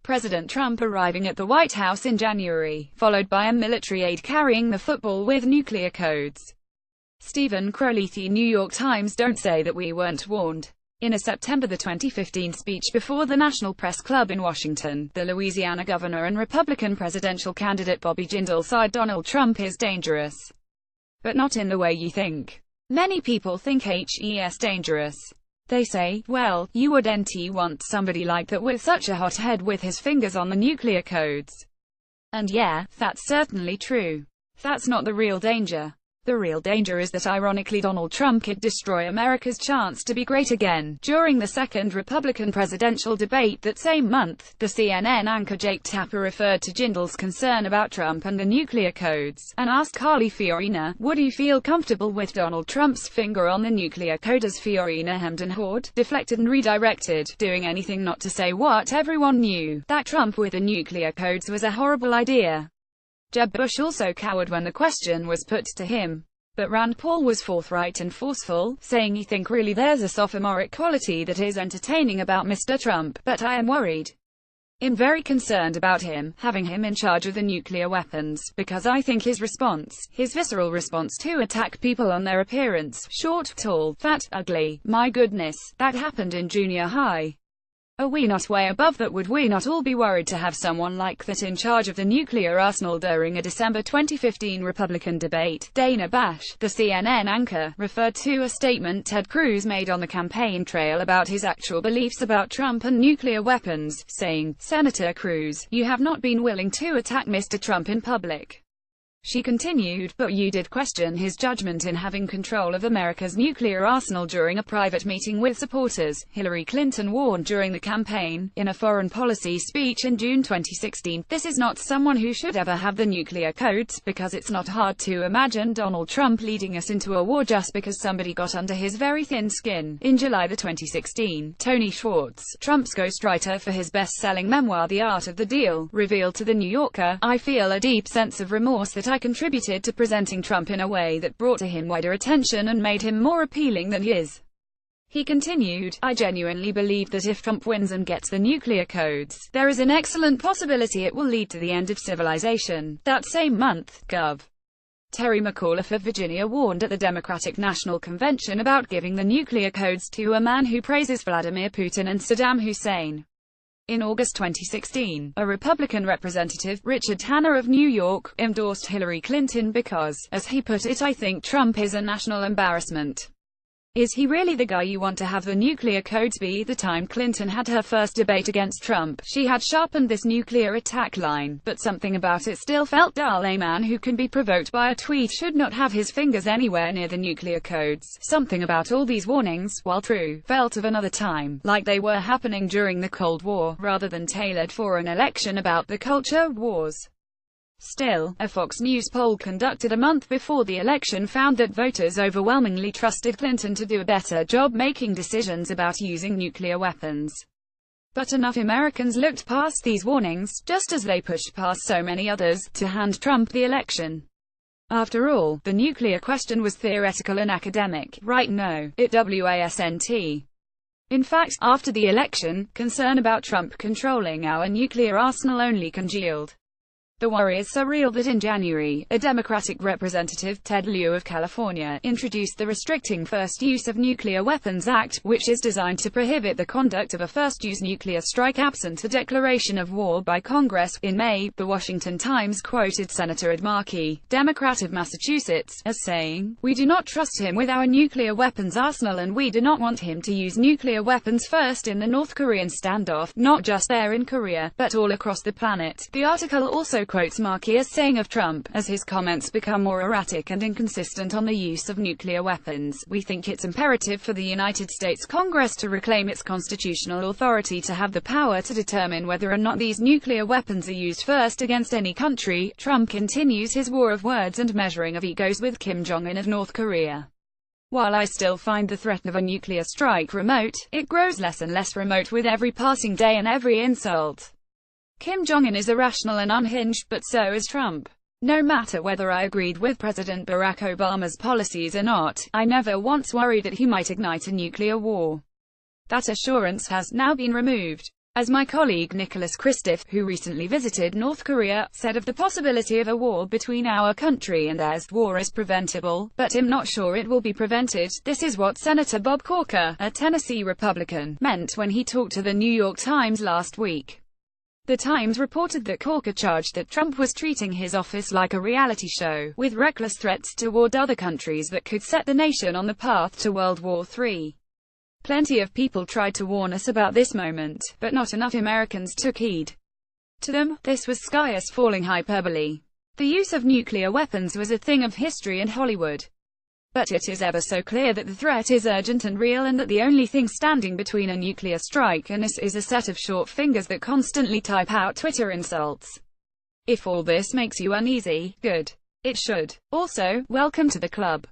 President Trump arriving at the White House in January, followed by a military aide carrying the football with nuclear codes. Stephen CrowleyThe New York Times. Don't say that we weren't warned. In a September 2015 speech before the National Press Club in Washington, the Louisiana governor and Republican presidential candidate Bobby Jindal said Donald Trump is dangerous. But not in the way you think. Many people think he's dangerous. They say, well, you wouldn't want somebody like that with such a hot head with his fingers on the nuclear codes. And yeah, that's certainly true. That's not the real danger. The real danger is that ironically Donald Trump could destroy America's chance to be great again. During the second Republican presidential debate that same month, the CNN anchor Jake Tapper referred to Jindal's concern about Trump and the nuclear codes, and asked Carly Fiorina, would you feel comfortable with Donald Trump's finger on the nuclear code? As Fiorina hemmed and hawed, deflected and redirected, doing anything not to say what everyone knew, that Trump with the nuclear codes was a horrible idea. Jeb Bush also cowered when the question was put to him. But Rand Paul was forthright and forceful, saying, "I think really there's a sophomoric quality that is entertaining about Mr. Trump, but I am worried. I'm very concerned about him, having him in charge of the nuclear weapons, because I think his response, his visceral response to attack people on their appearance, short, tall, fat, ugly, my goodness, that happened in junior high. Are we not way above that? Would we not all be worried to have someone like that in charge of the nuclear arsenal?" During a December 2015 Republican debate, Dana Bash, the CNN anchor, referred to a statement Ted Cruz made on the campaign trail about his actual beliefs about Trump and nuclear weapons, saying, "Senator Cruz, you have not been willing to attack Mr. Trump in public." She continued, "But you did question his judgment in having control of America's nuclear arsenal during a private meeting with supporters." Hillary Clinton warned during the campaign, in a foreign policy speech in June 2016, "This is not someone who should ever have the nuclear codes, because it's not hard to imagine Donald Trump leading us into a war just because somebody got under his very thin skin." In July 2016, Tony Schwartz, Trump's ghostwriter for his best-selling memoir The Art of the Deal, revealed to The New Yorker, "I feel a deep sense of remorse that I contributed to presenting Trump in a way that brought to him wider attention and made him more appealing than he is." He continued, "I genuinely believe that if Trump wins and gets the nuclear codes, there is an excellent possibility it will lead to the end of civilization." That same month, Gov. Terry McAuliffe of Virginia warned at the Democratic National Convention about giving the nuclear codes to a man who praises Vladimir Putin and Saddam Hussein. In August 2016, a Republican representative, Richard Tanner of New York, endorsed Hillary Clinton because, as he put it, "I think Trump is a national embarrassment." Is he really the guy you want to have the nuclear codes be? The time Clinton had her first debate against Trump, she had sharpened this nuclear attack line, but something about it still felt dull. A man who can be provoked by a tweet should not have his fingers anywhere near the nuclear codes. Something about all these warnings, while true, felt of another time, like they were happening during the Cold War, rather than tailored for an election about the culture wars. Still, a Fox News poll conducted a month before the election found that voters overwhelmingly trusted Clinton to do a better job making decisions about using nuclear weapons. But enough Americans looked past these warnings, just as they pushed past so many others, to hand Trump the election. After all, the nuclear question was theoretical and academic, right? No, it wasn't. In fact, after the election, concern about Trump controlling our nuclear arsenal only congealed. The worry is so real that in January, a Democratic representative, Ted Lieu of California, introduced the Restricting First Use of Nuclear Weapons Act, which is designed to prohibit the conduct of a first-use nuclear strike absent a declaration of war by Congress. In May, the Washington Times quoted Senator Ed Markey, Democrat of Massachusetts, as saying, "We do not trust him with our nuclear weapons arsenal and we do not want him to use nuclear weapons first in the North Korean standoff, not just there in Korea, but all across the planet." The article also quotes Markey as saying of Trump, as his comments become more erratic and inconsistent on the use of nuclear weapons, "We think it's imperative for the United States Congress to reclaim its constitutional authority to have the power to determine whether or not these nuclear weapons are used first against any country." Trump continues his war of words and measuring of egos with Kim Jong-un of North Korea. "While I still find the threat of a nuclear strike remote, it grows less and less remote with every passing day and every insult. Kim Jong-un is irrational and unhinged, but so is Trump. No matter whether I agreed with President Barack Obama's policies or not, I never once worried that he might ignite a nuclear war. That assurance has now been removed. As my colleague Nicholas Kristof, who recently visited North Korea, said of the possibility of a war between our country and theirs, war is preventable, but I'm not sure it will be prevented. This is what Senator Bob Corker, a Tennessee Republican, meant when he talked to the New York Times last week. The Times reported that Corker charged that Trump was treating his office like a reality show, with reckless threats toward other countries that could set the nation on the path to World War III. Plenty of people tried to warn us about this moment, but not enough Americans took heed. To them, this was sky-falling hyperbole. The use of nuclear weapons was a thing of history in Hollywood. But it is ever so clear that the threat is urgent and real, and that the only thing standing between a nuclear strike and us is a set of short fingers that constantly type out Twitter insults. If all this makes you uneasy, good. It should. Also, welcome to the club.